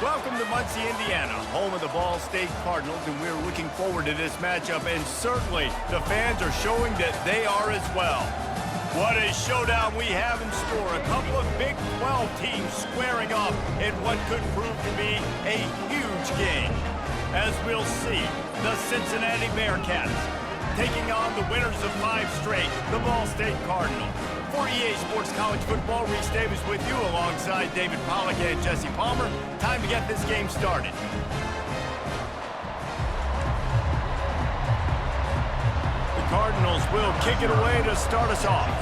Welcome to Muncie, Indiana, home of the Ball State Cardinals, and we're looking forward to this matchup, and certainly the fans are showing that they are as well. What a showdown we have in store. A couple of Big 12 teams squaring off in what could prove to be a huge game. As we'll see, the Cincinnati Bearcats taking on the winners of 5 straight, the Ball State Cardinals. For EA Sports College Football, Reese Davis with you alongside David Pollack and Jesse Palmer. Time to get this game started. The Cardinals will kick it away to start us off.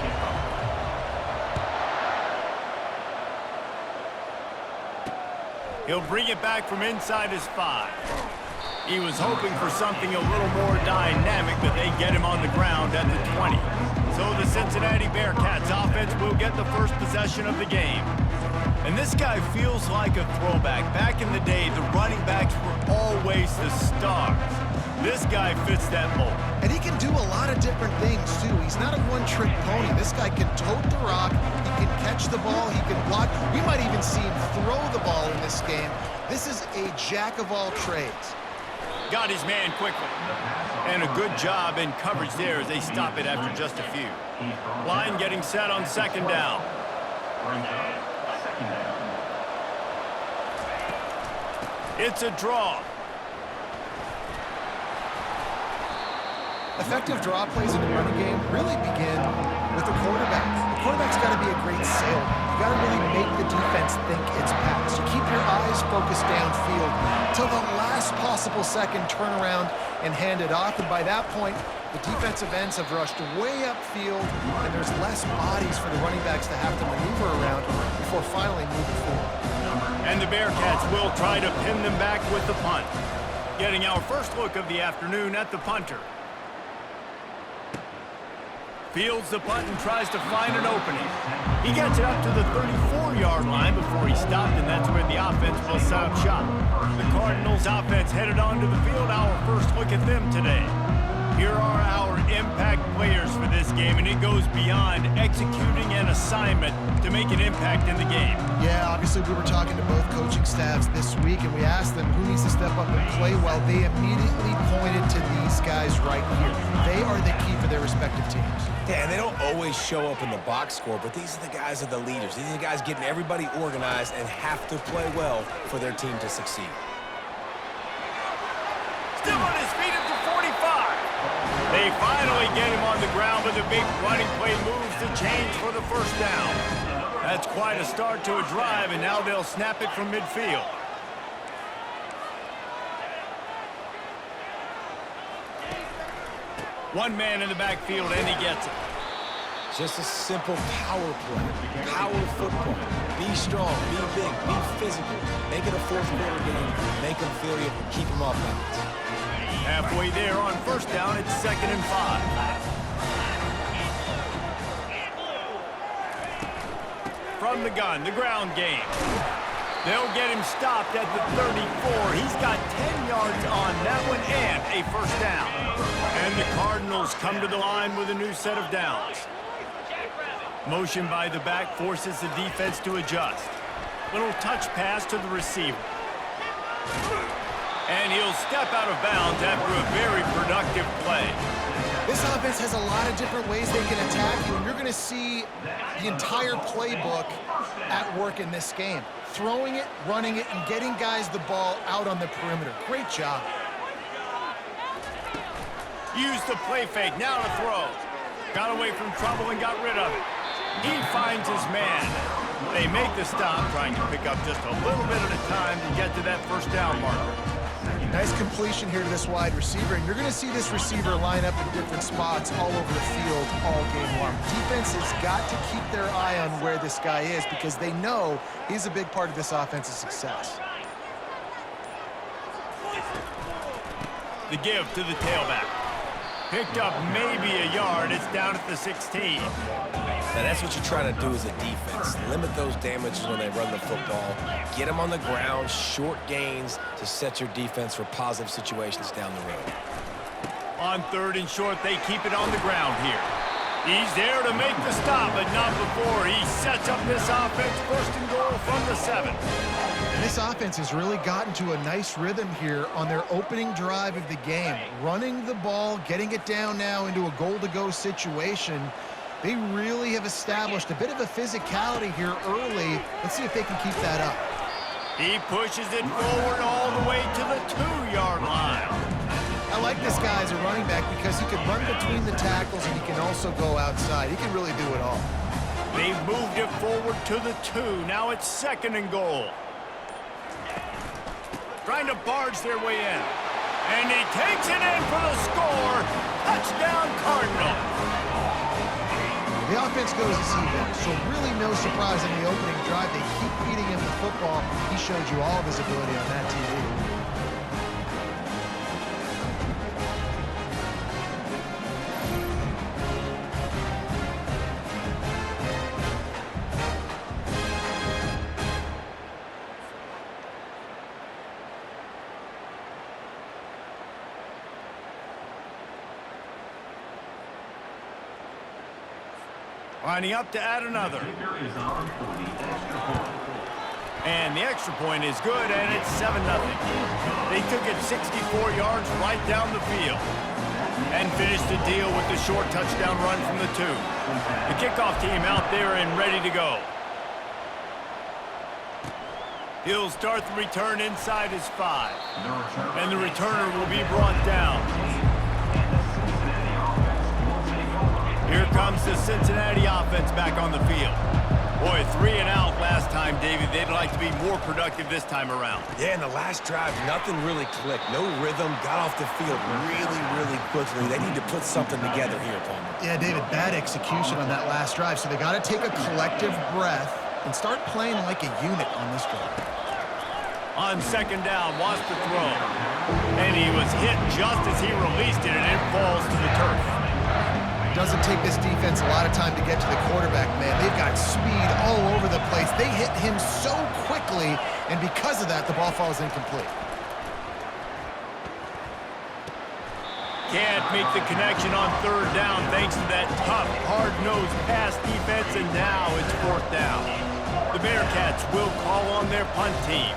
He'll bring it back from inside his 5. He was hoping for something a little more dynamic, but they get him on the ground at the 20. So the Cincinnati Bearcats offense will get the first possession of the game. And this guy feels like a throwback. Back in the day, the running backs were always the stars. This guy fits that mold. And he can do a lot of different things, too. He's not a one-trick pony. This guy can tote the rock. He can catch the ball. He can block. We might even see him throw the ball in this game. This is a jack of all trades. Got his man quickly. And a good job in coverage there as they stop it after just a few. Line getting set on second down. It's a draw. Effective draw plays in the running game really begin with the quarterback. The quarterback's got to be a great sailor. You got to really make the defense think it's pass. You keep your eyes focused downfield till the last possible second, turn around and hand it off. And by that point, the defensive ends have rushed way upfield, and there's less bodies for the running backs to have to maneuver around before finally moving forward. And the Bearcats will try to pin them back with the punt. Getting our first look of the afternoon at the punter. Fields the punt and tries to find an opening. He gets it up to the 34-yard line before he stopped, and that's where the offense will set up shop. The Cardinals offense headed onto the field. Our first look at them today. Here are our impact players for this game, and it goes beyond executing an assignment to make an impact in the game. Yeah, obviously we were talking to both coaching staffs this week, and we asked them who needs to step up and play well. They immediately pointed to these guys right here. They are the key for their respective teams. Yeah, and they don't always show up in the box score, but these are the guys that are the leaders. These are the guys getting everybody organized and have to play well for their team to succeed. Still on his feet at the 45. They finally get him on the ground with a big running play moves the change for the first down. That's quite a start to a drive, and now they'll snap it from midfield. One man in the backfield, and he gets it. Just a simple power play, power football. Be strong, be big, be physical. Make it a fourth quarter game. Make them feel you, keep them off balance. Halfway there on first down, it's 2nd and 5. From the gun, the ground game. They'll get him stopped at the 34. He's got 10 yards on that one and a first down. And the Cardinals come to the line with a new set of downs. Motion by the back forces the defense to adjust. Little touch pass to the receiver. And he'll step out of bounds after a very productive play. This offense has a lot of different ways they can attack you, and you're going to see the entire playbook at work in this game. Throwing it, running it, and getting guys the ball out on the perimeter. Great job. Used the play fake, now to throw. Got away from trouble and got rid of it. He finds his man. They make the stop, trying to pick up just a little bit at a time to get to that first down marker. Nice completion here to this wide receiver, and you're going to see this receiver line up in different spots all over the field all game long. Defense has got to keep their eye on where this guy is because they know he's a big part of this offense's success. The give to the tailback. Picked up maybe a yard. It's down at the 16. Now that's what you're trying to do as a defense. Limit those damages when they run the football. Get them on the ground, short gains to set your defense for positive situations down the road. On 3rd and short, they keep it on the ground here. He's there to make the stop, but not before. He sets up this offense 1st and goal from the 7. And This offense has really gotten to a nice rhythm here on their opening drive of the game. Running the ball, getting it down now into a goal-to-go situation. They really have established a bit of a physicality here early. Let's see if they can keep that up. He pushes it forward all the way to the 2-yard line. I like this guy as a running back because he can run between the tackles and he can also go outside. He can really do it all. They've moved it forward to the 2. Now it's 2nd and goal. Trying to barge their way in. And he takes it in for the score. Touchdown, Cardinals. The offense goes to see them, so really no surprise in the opening drive. They keep feeding him the football. He showed you all of his ability on that TV. Lining up to add another. And the extra point is good, and it's 7-0. They took it 64 yards right down the field and finished the deal with the short touchdown run from the 2. The kickoff team out there and ready to go. He'll start the return inside his 5. And the returner will be brought down. Here comes the Cincinnati offense back on the field. Boy, 3 and out last time, David. They'd like to be more productive this time around. Yeah, in the last drive, nothing really clicked. No rhythm, got off the field really quickly. They need to put something together here, Palmer. Yeah, David, bad execution on that last drive, so they got to take a collective breath and start playing like a unit on this drive. On 2nd down, wants to throw. And he was hit just as he released it, and it falls to the turf. Doesn't take this defense a lot of time to get to the quarterback, man. They've got speed all over the place. They hit him so quickly, and because of that, the ball falls incomplete. Can't make the connection on 3rd down thanks to that tough, hard-nosed pass defense, and now it's 4th down. The Bearcats will call on their punt team.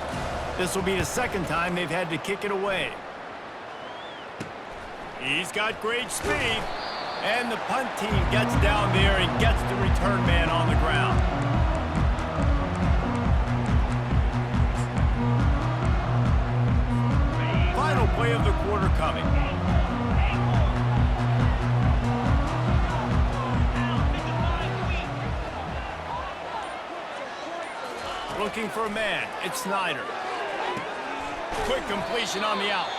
This will be the 2nd time they've had to kick it away. He's got great speed. And the punt team gets down there and gets the return man on the ground. Final play of the quarter coming. Looking for a man. It's Snyder. Quick completion on the out.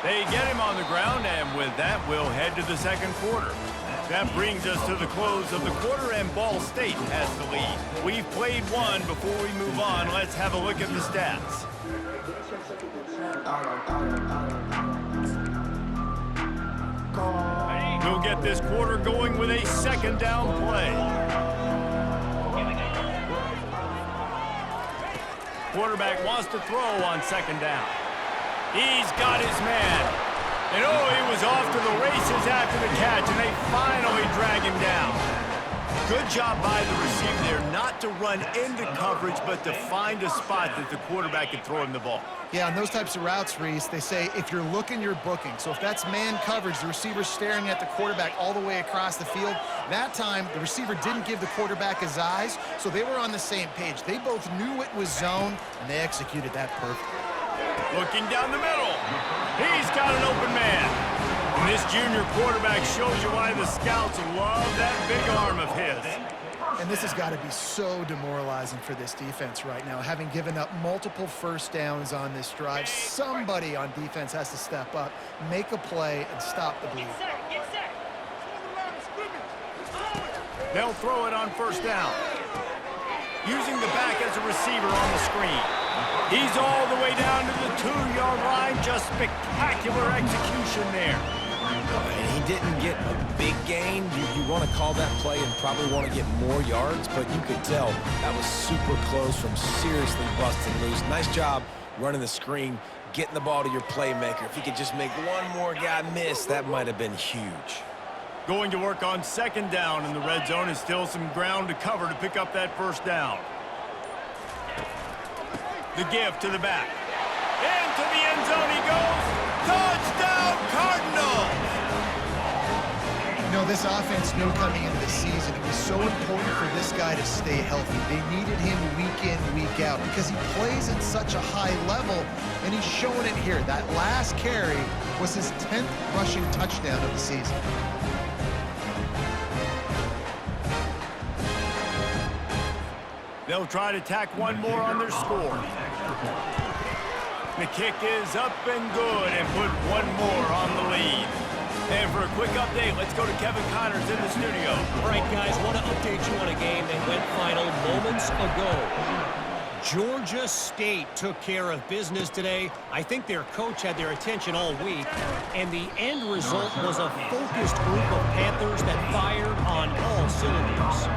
They get him on the ground, and with that, we'll head to the 2nd quarter. That brings us to the close of the quarter, and Ball State has the lead. We've played one. Before we move on, let's have a look at the stats. We'll get this quarter going with a 2nd down play. Quarterback wants to throw on 2nd down. He's got his man. And oh, he was off to the races after the catch, and they finally drag him down. Good job by the receiver there, not to run into coverage, but to find a spot that the quarterback can throw him the ball. Yeah, on those types of routes, Reese, they say if you're looking, you're booking. So if that's man coverage, the receiver's staring at the quarterback all the way across the field. That time, the receiver didn't give the quarterback his eyes, so they were on the same page. They both knew it was zone, and they executed that perfectly. Looking down the middle. He's got an open man. And this junior quarterback shows you why the scouts love that big arm of his. And this has got to be so demoralizing for this defense right now. Having given up multiple 1st downs on this drive, somebody on defense has to step up, make a play, and stop the bleed. They'll throw it on 1st down. Using the back as a receiver on the screen. He's all the way down to the 2-yard line. Just spectacular execution there. And he didn't get a big gain. You want to call that play and probably want to get more yards, but you could tell that was super close from seriously busting loose. Nice job running the screen, getting the ball to your playmaker. If he could just make one more guy miss, that might have been huge. Going to work on 2nd down in the red zone, and still some ground to cover to pick up that 1st down. The give to the back. Into the end zone he goes. Touchdown, Cardinals! You know, this offense knew coming into the season it was so important for this guy to stay healthy. They needed him week in, week out because he plays at such a high level, and he's showing it here. That last carry was his 10th rushing touchdown of the season. They'll try to tack one more on their score. The kick is up and good and put one more on the lead. And for a quick update, let's go to Kevin Connors in the studio. All right, guys, want to update you on a game that went final moments ago. Georgia State took care of business today. I think their coach had their attention all week, and the end result was a focused group of Panthers that fired on all cylinders.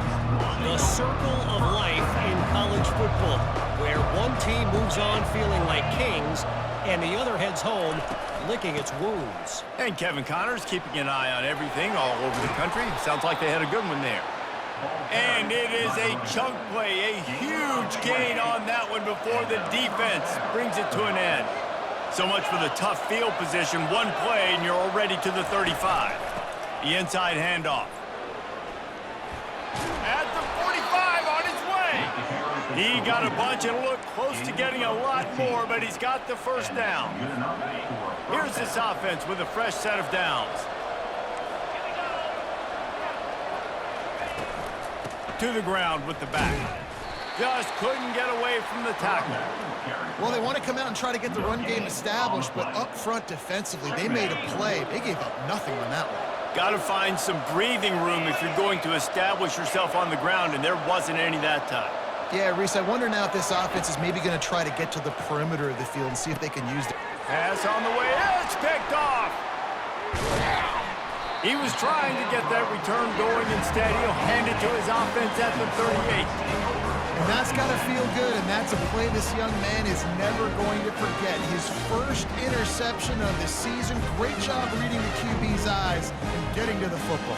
The circle of life in college football, where one team moves on feeling like kings, and the other heads home licking its wounds. And Kevin Connors keeping an eye on everything all over the country. Sounds like they had a good one there. And it is a chunk play, a huge gain on that one before the defense brings it to an end. So much for the tough field position. One play and you're already to the 35. The inside handoff. At the 45 on his way. He got a bunch and looked close to getting a lot more, but he's got the first down. Here's this offense with a fresh set of downs. To the ground with the back. Just couldn't get away from the tackle. Well, they want to come out and try to get the run game established, but up front defensively, they made a play. They gave up nothing on that one. Got to find some breathing room if you're going to establish yourself on the ground, and there wasn't any that time. Yeah, Reese, I wonder now if this offense is maybe going to try to get to the perimeter of the field and see if they can use it. Pass on the way. It's picked off. He was trying to get that return going. Instead, he'll hand it to his offense at the 38. And that's got to feel good, and that's a play this young man is never going to forget. His first interception of the season. Great job reading the QB's eyes and getting to the football.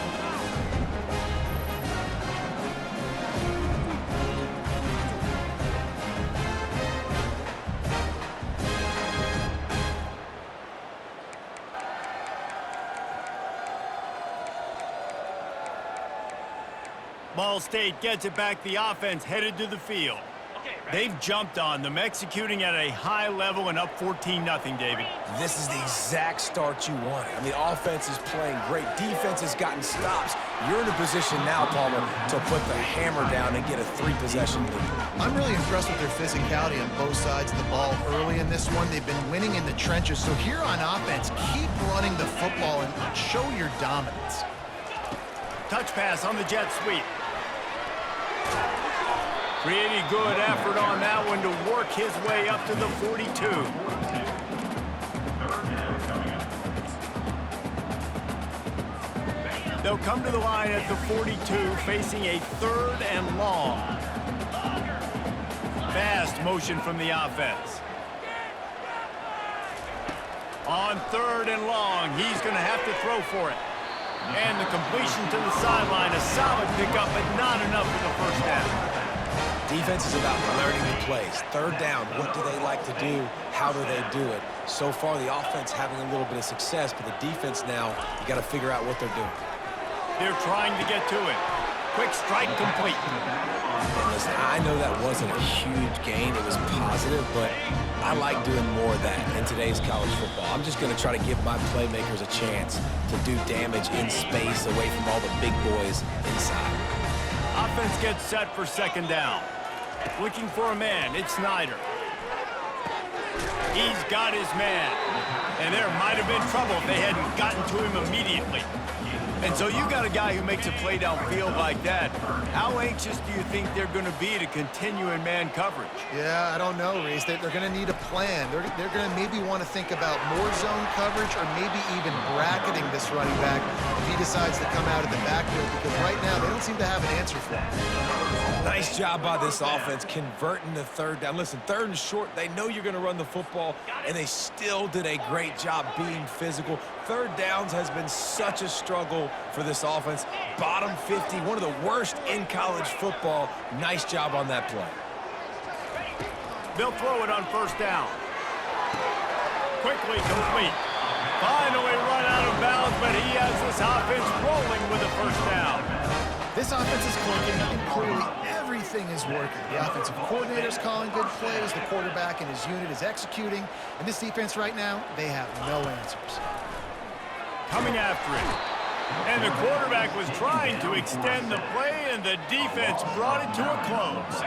Ball State gets it back. The offense headed to the field. They've jumped on them, executing at a high level and up 14-0, David. This is the exact start you wanted. I mean, offense is playing great. Defense has gotten stops. You're in a position now, Palmer, to put the hammer down and get a 3-possession lead. I'm really impressed with their physicality on both sides of the ball early in this one. They've been winning in the trenches. So here on offense, keep running the football and show your dominance. Touch pass on the jet sweep. Pretty good effort on that one to work his way up to the 42. They'll come to the line at the 42, facing a 3rd and long. Fast motion from the offense. On 3rd and long, he's going to have to throw for it. And the completion to the sideline, a solid pickup, but not enough for the first down. Defense is about learning the plays. 3rd down, what do they like to do? How do they do it? So far, the offense having a little bit of success, but the defense now, you got to figure out what they're doing. They're trying to get to it. Quick strike complete. And listen, I know that wasn't a huge gain. It was positive, but I like doing more of that in today's college football. I'm just going to try to give my playmakers a chance to do damage in space away from all the big boys inside. Offense gets set for 2nd down. Looking for a man, it's Snyder. He's got his man. And there might have been trouble if they hadn't gotten to him immediately. And so you got a guy who makes a play downfield like that. How anxious do you think they're going to be to continue in man coverage? Yeah, I don't know, Reese. They're going to need a plan. They're going to maybe want to think about more zone coverage or maybe even bracketing this running back if he decides to come out of the backfield, because right now they don't seem to have an answer for him. Nice job by this offense converting the 3rd down. Listen, 3rd and short, they know you're going to run the football, and they still did a great job being physical. 3rd downs has been such a struggle for this offense. Bottom 50, one of the worst in college football. Nice job on that play. They'll throw it on first down. Quickly complete. Finally run out of bounds, but he has this offense rolling with a first down. This offense is clicking, and clearly everything is working. The offensive coordinator's calling good plays, the quarterback and his unit is executing, and this defense right now, they have no answers. Coming after it. And the quarterback was trying to extend the play, and the defense brought it to a close.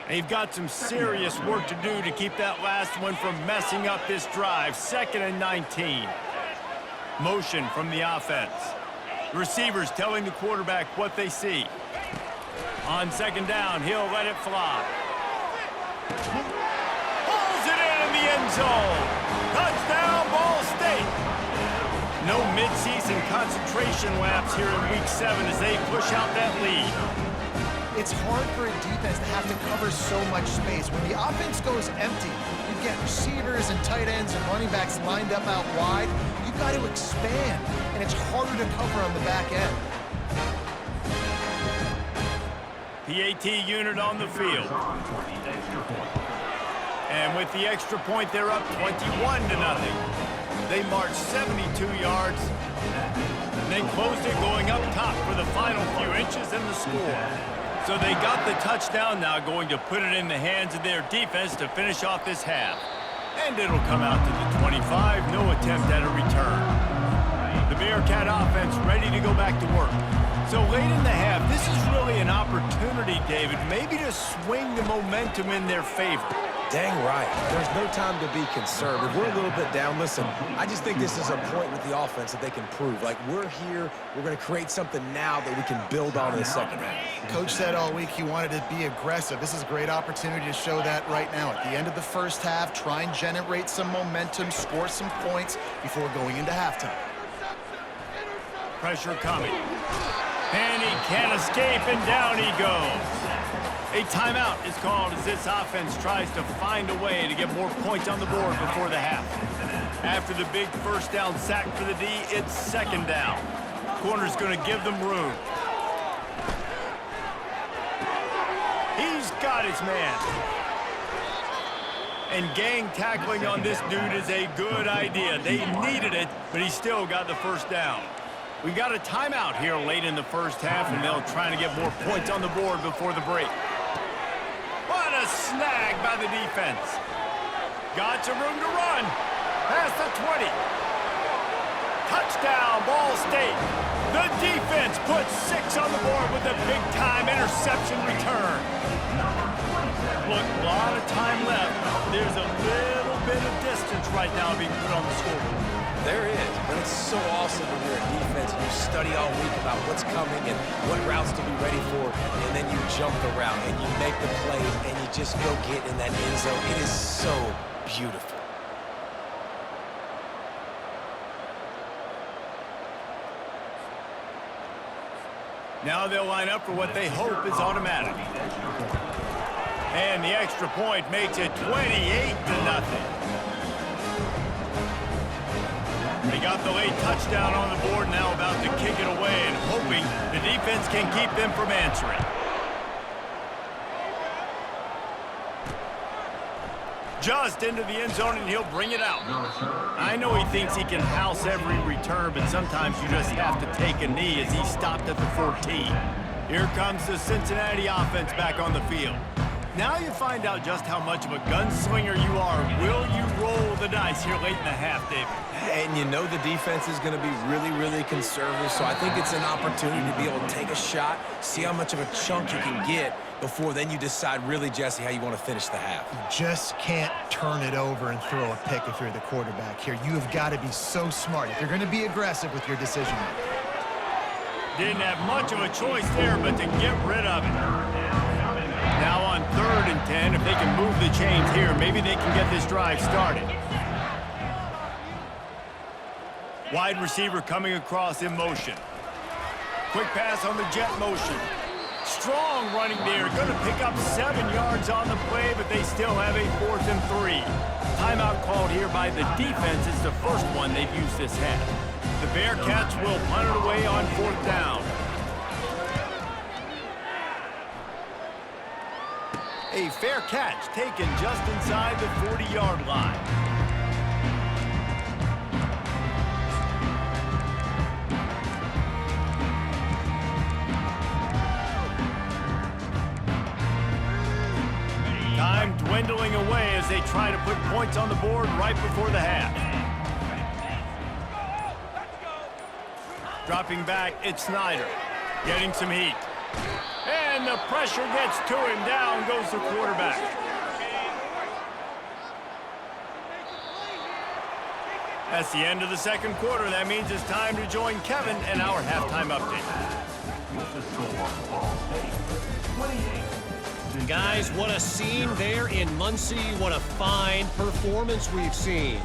They've got some serious work to do to keep that last one from messing up this drive. 2nd and 19. Motion from the offense. Receivers telling the quarterback what they see. On 2nd down, he'll let it fly. Pulls it in the end zone. Touchdown, Ball State. No midseason concentration laps here in Week 7 as they push out that lead. It's hard for a defense to have to cover so much space. When the offense goes empty, you get receivers and tight ends and running backs lined up out wide. You've got to expand, and it's harder to cover on the back end. PAT unit on the field. And with the extra point, they're up 21-0. They marched 72 yards and then closed it going up top for the final few inches in the score. So they got the touchdown, now going to put it in the hands of their defense to finish off this half. And it'll come out to the 25, no attempt at a return. The Bearcat offense ready to go back to work. So late in the half, this is really an opportunity, David, maybe to swing the momentum in their favor. Dang right. There's no time to be concerned. If we're a little bit down, listen, I just think this is a point with the offense that they can prove. Like, we're here, we're going to create something now that we can build on in the second half. Coach said all week he wanted to be aggressive. This is a great opportunity to show that right now. At the end of the first half, try and generate some momentum, score some points before going into halftime. Pressure coming. And he can't escape, and down he goes. A timeout is called as this offense tries to find a way to get more points on the board before the half. After the big first down sack for the D, it's 2nd down. Corner's going to give them room. He's got his man. And gang tackling on this dude is a good idea. They needed it, but he still got the first down. We got a timeout here late in the first half, and they'll try to get more points on the board before the break. What a snag by the defense. Got some room to run. Past the 20. Touchdown, Ball State. The defense puts 6 on the board with a big-time interception return. Look, a lot of time left. There's a little bit of distance right now being put on the scoreboard. There is, but it's so awesome when you're a defense and you study all week about what's coming and what routes to be ready for, and then you jump the route and you make the plays and you just go get in that end zone. It is so beautiful. Now they'll line up for what they hope is automatic. And the extra point makes it 28-0. They got the late touchdown on the board, now about to kick it away and hoping the defense can keep them from answering. Just into the end zone, and he'll bring it out. I know he thinks he can house every return, but sometimes you just have to take a knee as he stopped at the 14. Here comes the Cincinnati offense back on the field. Now you find out just how much of a gunslinger you are. Will you roll the dice here late in the half, David? And you know the defense is going to be really, really conservative, so I think it's an opportunity to be able to take a shot, see how much of a chunk you can get before then you decide really, Jesse, how you want to finish the half. You just can't turn it over and throw a pick if you're the quarterback here. You have got to be so smart if you're going to be aggressive with your decision making. Didn't have much of a choice there, but to get rid of it. Now on 3rd and 10, if they can move the chains here, maybe they can get this drive started. Wide receiver coming across in motion. Quick pass on the jet motion. Strong running there. Going to pick up 7 yards on the play, but they still have a 4th and 3. Timeout called here by the defense. It's the first one they've used this half. The Bearcats will punt it away on 4th down. A fair catch taken just inside the 40-yard line. Time dwindling away as they try to put points on the board right before the half. Dropping back, it's Snyder. Getting some heat. And the pressure gets to him. Down goes the quarterback. That's the end of the second quarter. That means it's time to join Kevin and our halftime update. Guys, what a scene there in Muncie. What a fine performance we've seen.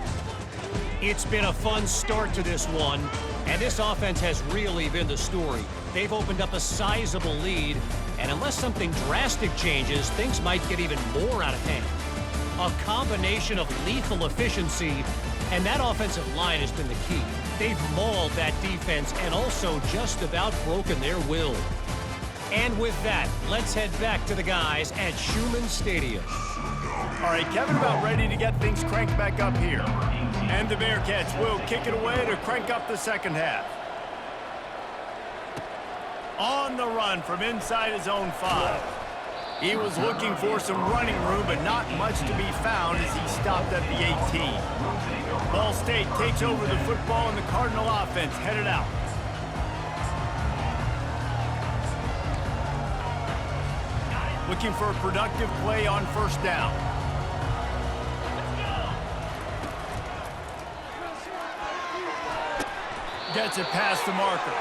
It's been a fun start to this one, and this offense has really been the story. They've opened up a sizable lead, and unless something drastic changes, things might get even more out of hand. A combination of lethal efficiency, and that offensive line has been the key. They've mauled that defense and also just about broken their will. And with that, let's head back to the guys at Schumann Stadium. All right, Kevin, about ready to get things cranked back up here. And the Bearcats will kick it away to crank up the second half. On the run from inside his own 5. He was looking for some running room, but not much to be found as he stopped at the 18. Ball State takes over the football, and the Cardinal offense headed out. Looking for a productive play on first down. Gets it past the marker.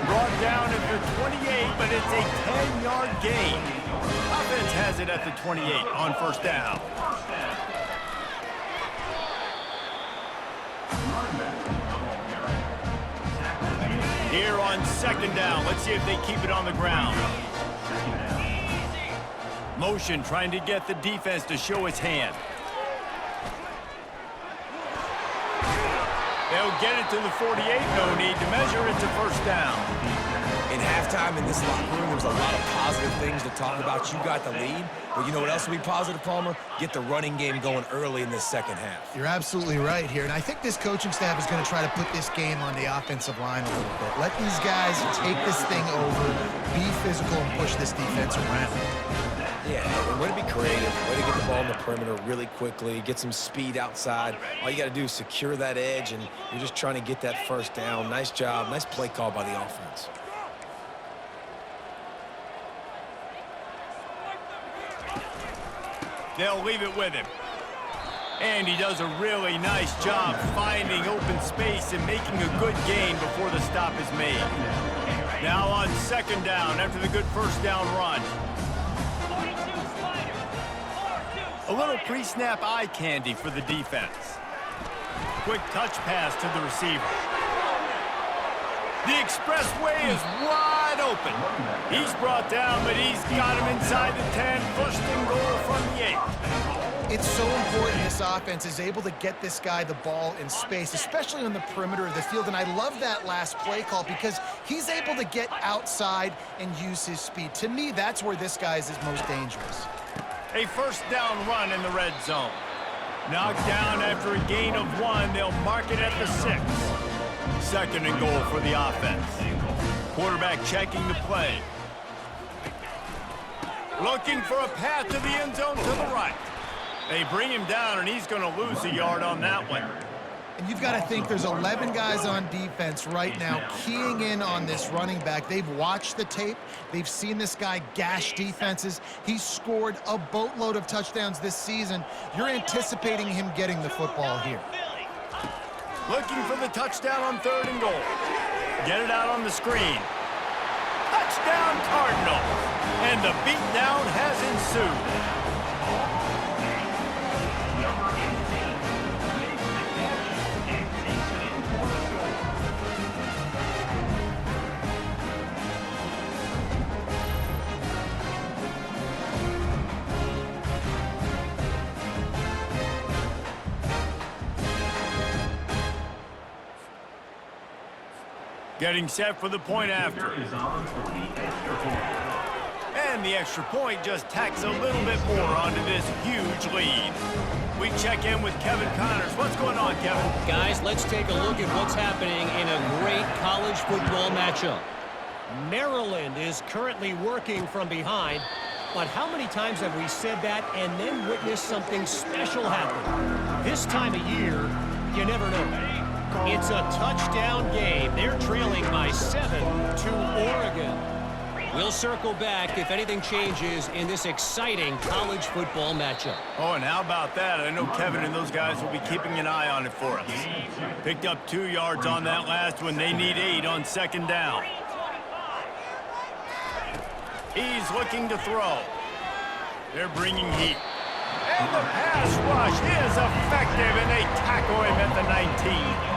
Brought down at the 28, but it's a 10-yard gain. Offense has it at the 28 on first down. Here on second down, let's see if they keep it on the ground. Motion trying to get the defense to show its hand. They'll get it to the 48. No need to measure it to first down. In halftime in this locker room, there's a lot of positive things to talk about. You got the lead, but you know what else will be positive, Palmer? Get the running game going early in this second half. You're absolutely right here, and I think this coaching staff is going to try to put this game on the offensive line a little bit. Let these guys take this thing over, be physical, and push this defense around. Yeah, and way to be creative, way to get the ball in the perimeter really quickly, get some speed outside. All you got to do is secure that edge, and you're just trying to get that first down. Nice job, nice play call by the offense. They'll leave it with him. And he does a really nice job finding open space and making a good gain before the stop is made. Now on second down after the good first down run. A little pre-snap eye candy for the defense. Quick touch pass to the receiver. The expressway is wide open. He's brought down, but he's got him inside the 10. First and goal from the 8. It's so important this offense is able to get this guy the ball in space, especially on the perimeter of the field. And I love that last play call because he's able to get outside and use his speed. To me, that's where this guy is his most dangerous. A first down run in the red zone. Knocked down after a gain of 1. They'll mark it at the 6. Second and goal for the offense. Quarterback checking the play. Looking for a path to the end zone to the right. They bring him down, and he's going to lose a yard on that one. And you've got to think there's 11 guys on defense right now keying in on this running back. They've watched the tape. They've seen this guy gash defenses. He's scored a boatload of touchdowns this season. You're anticipating him getting the football here. Looking for the touchdown on third and goal. Get it out on the screen. Touchdown Cardinals. And the beatdown has ensued. Getting set for the point after. And the extra point just tacks a little bit more onto this huge lead. We check in with Kevin Connors. What's going on, Kevin? Guys, let's take a look at what's happening in a great college football matchup. Maryland is currently working from behind, but how many times have we said that and then witnessed something special happen? This time of year, you never know. It's a touchdown game. They're trailing by 7 to Oregon. We'll circle back if anything changes in this exciting college football matchup. Oh, and how about that? I know Kevin and those guys will be keeping an eye on it for us. Picked up 2 yards on that last one. They need 8 on second down. He's looking to throw. They're bringing heat. And the pass rush is effective, and they tackle him at the 19.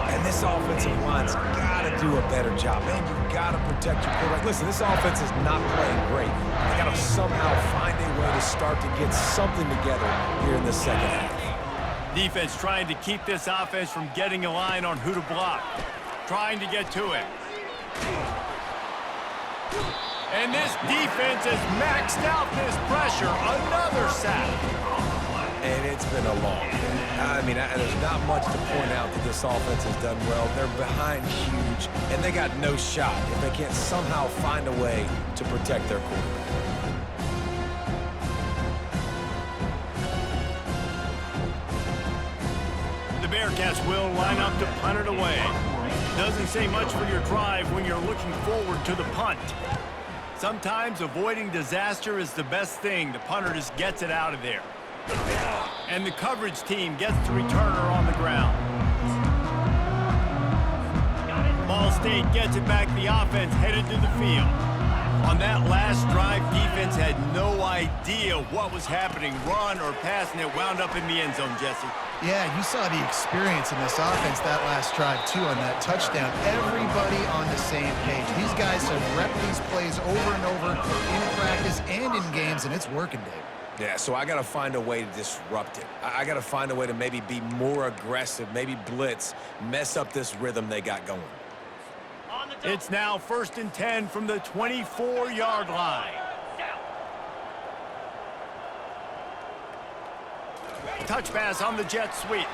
And this offensive line's got to do a better job. Man, you got to protect your quarterback. Listen, this offense is not playing great. They got to somehow find a way to start to get something together here in the second half. Defense trying to keep this offense from getting a line on who to block. Trying to get to it. And this defense has maxed out this pressure. Another sack. And it's been a long day. I mean, there's not much to point out that this offense has done well. They're behind huge, and they got no shot if they can't somehow find a way to protect their quarterback. The Bearcats will line up to punt it away. Doesn't say much for your drive when you're looking forward to the punt. Sometimes avoiding disaster is the best thing. The punter just gets it out of there. And the coverage team gets the returner on the ground. Ball State gets it back. The offense headed to the field. On that last drive, defense had no idea what was happening. Run or pass, and it wound up in the end zone, Jesse. Yeah, you saw the experience in this offense that last drive, too, on that touchdown. Everybody on the same page. These guys have repped these plays over and over in practice and in games, and it's working, Dave. Yeah, so I got to find a way to disrupt it. I got to find a way to maybe be more aggressive, maybe blitz, mess up this rhythm they got going. It's now 1st and 10 from the 24-yard line. Touch pass on the jet sweep.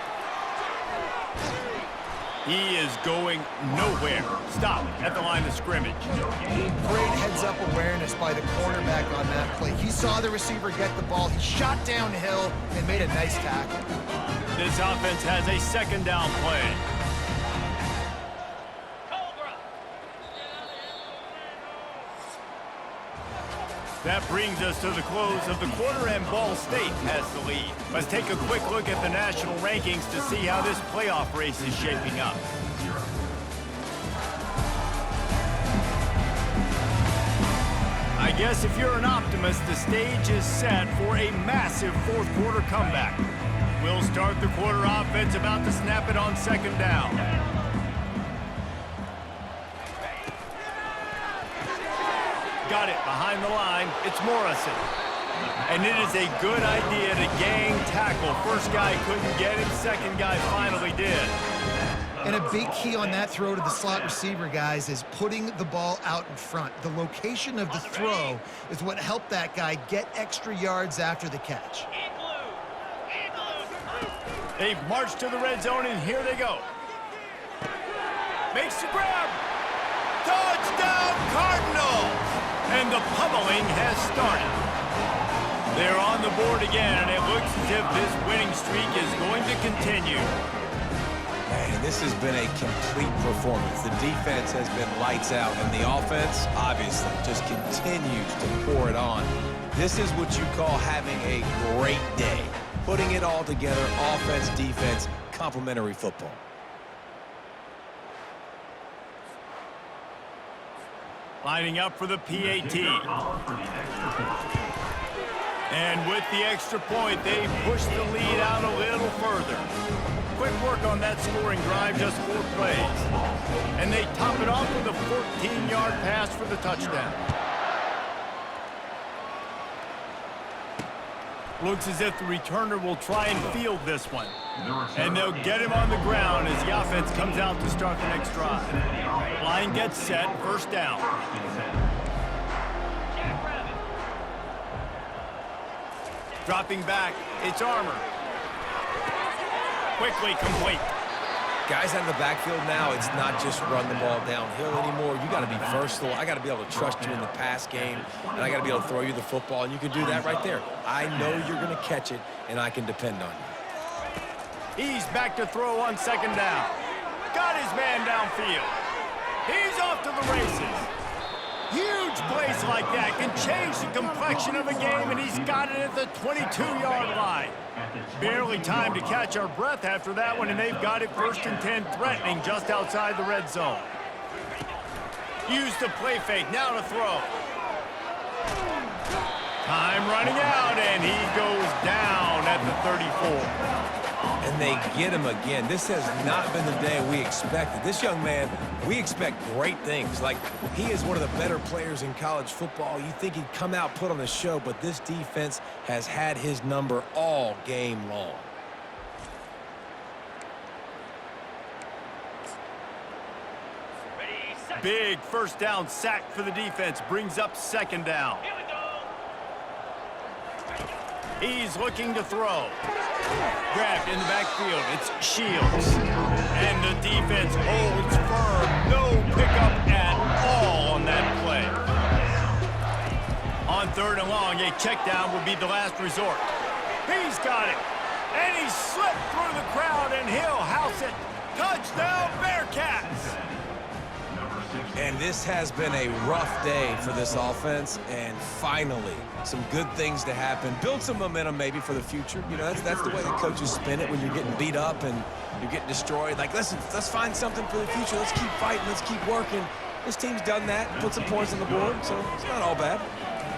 He is going nowhere. Stop at the line of scrimmage. Great heads-up awareness by the cornerback on that play. He saw the receiver get the ball. He shot downhill and made a nice tackle. This offense has a second down play. That brings us to the close of the quarter, and Ball State has the lead. Let's take a quick look at the national rankings to see how this playoff race is shaping up. I guess if you're an optimist, the stage is set for a massive fourth quarter comeback. We'll start the quarter offense about to snap it on second down. Got it behind the line. It's Morrison. And it is a good idea to gang tackle. First guy couldn't get him. Second guy finally did. And a big key on that throw to the slot receiver, guys, is putting the ball out in front. The location of the throw is what helped that guy get extra yards after the catch. They've marched to the red zone, and here they go. Makes the grab. Touchdown, Cardinals! And the pummeling has started. They're on the board again, and it looks as if this winning streak is going to continue. Man, this has been a complete performance. The defense has been lights out, and the offense, obviously, just continues to pour it on. This is what you call having a great day. Putting it all together, offense, defense, complementary football. Lining up for the PAT. And with the extra point, they push the lead out a little further. Quick work on that scoring drive, just 4 plays. And they top it off with a 14-yard pass for the touchdown. Looks as if the returner will try and field this one. And they'll get him on the ground as the offense comes out to start the next drive. Line gets set, first down. Dropping back, it's Armour. Quickly complete. Guys out of the backfield now, it's not just run the ball downhill anymore. You got to be versatile. I got to be able to trust you in the pass game, and I got to be able to throw you the football, and you can do that right there. I know you're going to catch it, and I can depend on you. He's back to throw on second down. Got his man downfield. He's off to the races. Huge plays like that can change the complexion of a game, and he's got it at the 22-yard line. Barely time to catch our breath after that one, and they've got it 1st and 10, threatening just outside the red zone. Use the play fake, now to throw. Time running out, and he goes down at the 34. And they get him again. This has not been the day we expected. This young man, we expect great things. Like, he is one of the better players in college football. You think he'd come out, put on a show, but this defense has had his number all game long. Big first down sack for the defense, brings up second down. He's looking to throw. Grabbed in the backfield, it's Shields. And the defense holds firm. No pickup at all on that play. On 3rd and long, a check down would be the last resort. He's got it. And he slipped through the crowd, and he'll house it. Touchdown, Bearcats! And this has been a rough day for this offense, and finally, some good things to happen. Build some momentum maybe for the future. You know, that's the way the coaches spin it when you're getting beat up and you're getting destroyed. Like, listen, let's find something for the future. Let's keep fighting. Let's keep working. This team's done that, put some points on the board, so it's not all bad.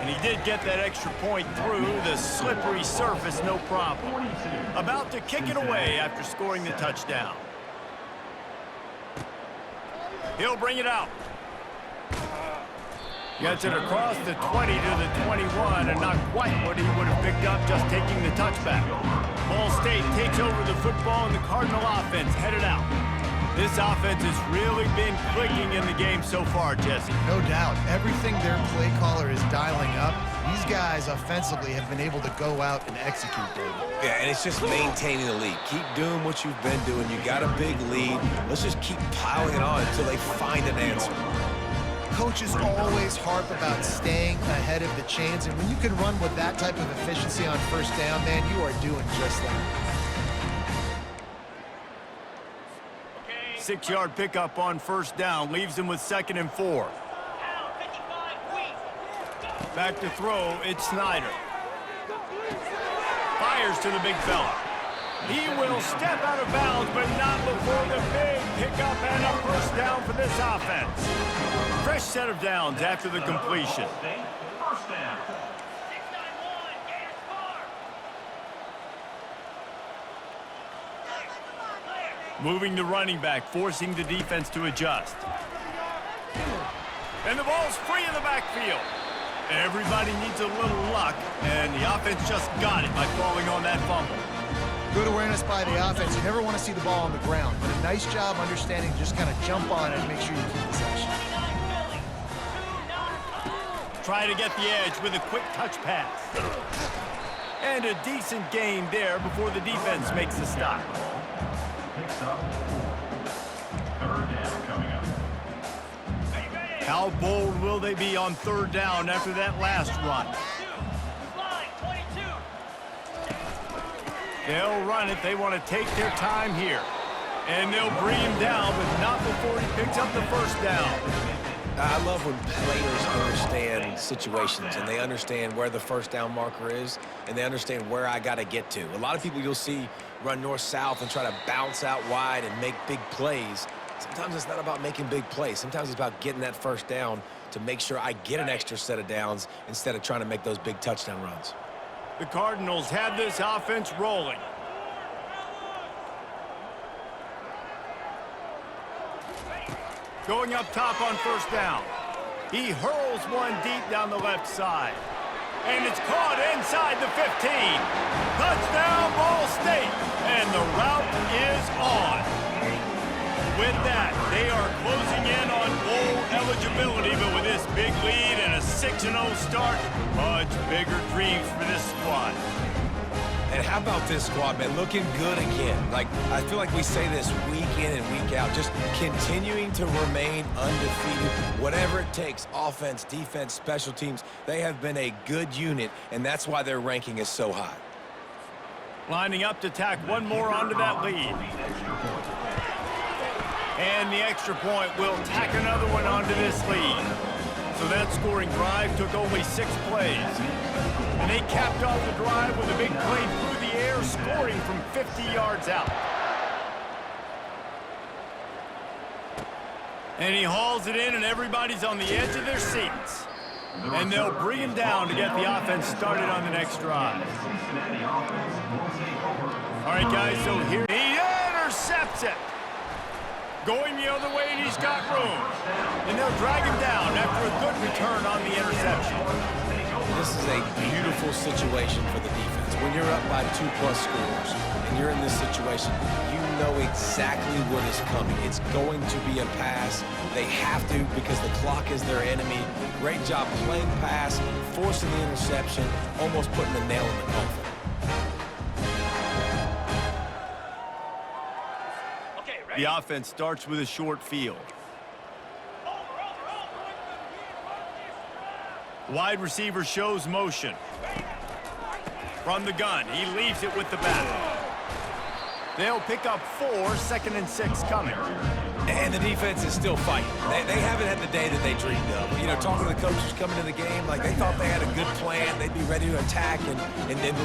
And he did get that extra point through the slippery surface, no problem. About to kick it away after scoring the touchdown. He'll bring it out. Gets it across the 20 to the 21, and not quite what he would have picked up just taking the touchback. Ball State takes over the football, and the Cardinal offense headed out. This offense has really been clicking in the game so far, Jesse. No doubt. Everything their play caller is dialing up, these guys offensively have been able to go out and execute, David. Yeah, and it's just maintaining the lead. Keep doing what you've been doing. You got a big lead. Let's just keep piling it on until they find an answer. Coaches always harp about staying ahead of the chains, and when you can run with that type of efficiency on first down, man, you are doing just that. 6-yard pickup on first down, leaves him with 2nd and 4. Back to throw, it's Snyder. Fires to the big fella. He will step out of bounds, but not before the big pickup and a first down for this offense. Fresh set of downs after the completion. Moving the running back, forcing the defense to adjust. And the ball's free in the backfield. Everybody needs a little luck, and the offense just got it by falling on that fumble. Good awareness by the offense. You never want to see the ball on the ground, but a nice job understanding to just kind of jump on it and make sure you keep possession. Try to get the edge with a quick touch pass. And a decent gain there before the defense makes the stop. How bold will they be on 3rd down after that last run? They'll run it. They want to take their time here. And they'll bring him down, but not before he picks up the first down. I love when players understand situations and they understand where the first down marker is and they understand where I got to get to. A lot of people you'll see run north-south and try to bounce out wide and make big plays. Sometimes it's not about making big plays. Sometimes it's about getting that first down to make sure I get an extra set of downs instead of trying to make those big touchdown runs. The Cardinals have this offense rolling. Going up top on first down. He hurls one deep down the left side. And it's caught inside the 15. Touchdown, Ball State. And the route is on. With that, they are closing in on bowl eligibility, but with this big lead and a 6-0 start, much bigger dreams for this squad. And how about this squad, man? Looking good again. Like, I feel like we say this week in and week out, just continuing to remain undefeated. Whatever it takes, offense, defense, special teams, they have been a good unit, and that's why their ranking is so high. Lining up to tack one more onto that lead. And the extra point will tack another one onto this lead. So that scoring drive took only 6 plays. And they capped off the drive with a big play through the air, scoring from 50 yards out. And he hauls it in, and everybody's on the edge of their seats. And they'll bring him down to get the offense started on the next drive. All right, guys, so here he intercepts it. Going the other way, and he's got room. And they'll drag him down after a good return on the interception. This is a beautiful situation for the defense. When you're up by 2+ scores and you're in this situation, you know exactly what is coming. It's going to be a pass. They have to because the clock is their enemy. Great job playing pass, forcing the interception, almost putting the nail in the coffin. The offense starts with a short field. Wide receiver shows motion. From the gun, he leaves it with the bat. They'll pick up 4, 2nd and 6 coming. And the defense is still fighting. They haven't had the day that they dreamed of. You know, talking to the coaches coming to the game, like they thought they had a good plan. They'd be ready to attack and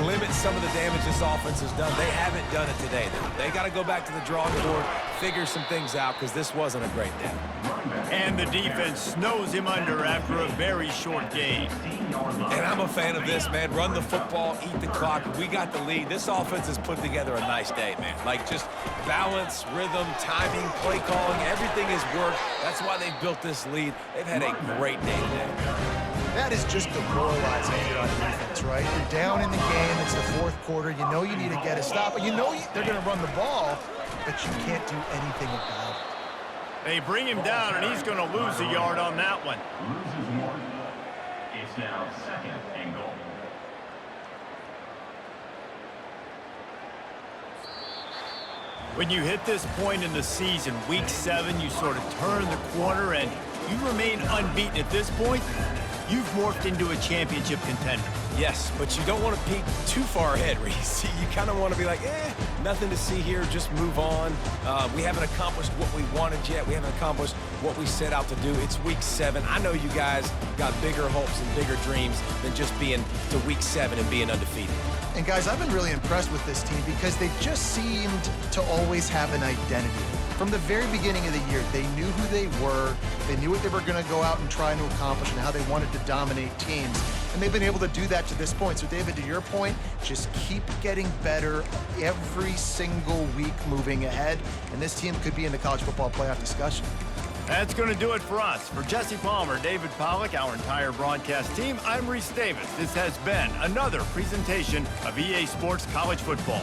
limit some of the damage this offense has done. They haven't done it today, though. They got to go back to the drawing board, figure some things out, because this wasn't a great day. And the defense snows him under after a very short game. And I'm a fan of this, man. Run the football, eat the clock. We got the lead. This offense has put together a nice day, man. Like just balance, rhythm, timing, play calling, everything has worked. That's why they've built this lead. They've had a great day today. That is just demoralizing here on defense, right? You're down in the game. It's the 4th quarter. You know you need to get a stop, and you know they're going to run the ball, but you can't do anything about it. They bring him down, and he's going to lose a yard on that one. It's now 2nd and goal. When you hit this point in the season, week 7, you sort of turn the corner and you remain unbeaten at this point. You've morphed into a championship contender. Yes, but you don't want to peek too far ahead, Reese. You kind of want to be like, nothing to see here, just move on. We haven't accomplished what we wanted yet. We haven't accomplished what we set out to do. It's week 7. I know you guys got bigger hopes and bigger dreams than just being to week 7 and being undefeated. And guys, I've been really impressed with this team because they just seemed to always have an identity. From the very beginning of the year, they knew who they were, they knew what they were going to go out and try to accomplish and how they wanted to dominate teams. And they've been able to do that to this point. So David, to your point, just keep getting better every single week moving ahead. And this team could be in the college football playoff discussion. That's going to do it for us. For Jesse Palmer, David Pollack, our entire broadcast team, I'm Reese Davis. This has been another presentation of EA Sports College Football.